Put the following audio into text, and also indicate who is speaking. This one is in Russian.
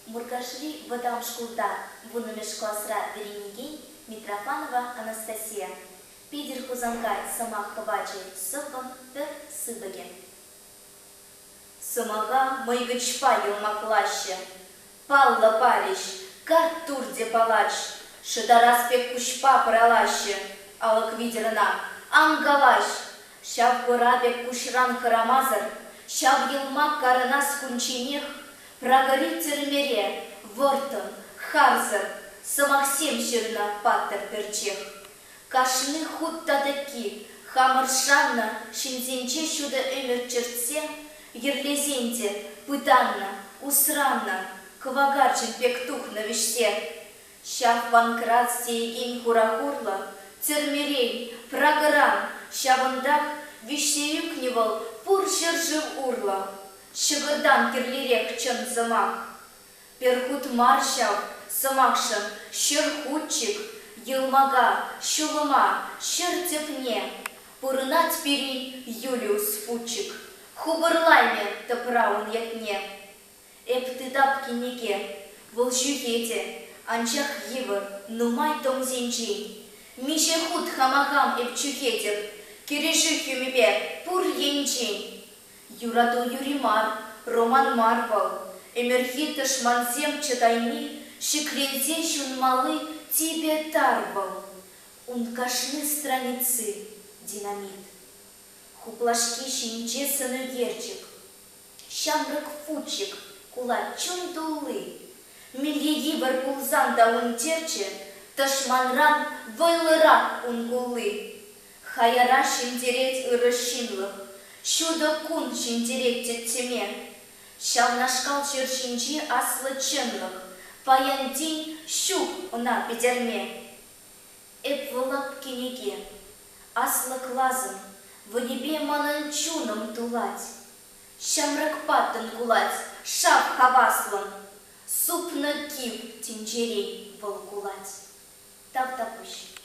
Speaker 1: Муркашли выдам шкулда, вунумеш классра Веренигей, Митрофанова Анастасия. Пидер хузанкай самах побачи сыпан пер сыбаген. Самага мой гачпа елмаклаще, палла парищ, картурде палач, шидараспек кушпа пролаще, алак видерна, ангалаш, шав корабек кушран харамазар, шав елмак каранас кунчинех, прогорит термере, вортон, харзар, самахсем щерна паттер перчех. Кашны худ тадаки, хамаршанна, шинзенче щуда эмер черце, ерлезенте, пытанна, усранна, квагарчин пектух на виште. Щав панкрат стеегень хурахурла, термерей, програн, щавандах вишеюкневал, пур жив урла. Щегырдан кирлерек чын замах. Перхут маршав, самахшын, щерхутчик, елмага, щулыма, щер тепне. Пурынат перин Юлиус футчик. Хубырлайме тыпраун ятне. Эп ты дапки неке, волжюхете, анчах йывыр, нумай том зенчень. Мише худ хамагам эп чухетеп, кирежих юмебе пур янчень. Юраду Юримар, Роман Марвал, Эмерхитыш манзем чатайни, Шикрензе щун малы тебе тарвал. Ункашны страницы, динамит. Хуплашки щенче сынугерчик, Щамрык футчик, кула чун дулы. Милье йыбыр пулзан да унтерче, Ташманран войлыра унгулы. Хаяра шинтереть ырышинлых, Щуда кун шинтерек теме, щал нашкал чершинчи аслы чынлых, паяндин щук на петерме. Эп вылап кенеге, аслык лазым, в небе манын чуном тулать. Щамрак паттын кулать, шап хаваслан, суп на кив тинчерей волкулать. Так-так пуще.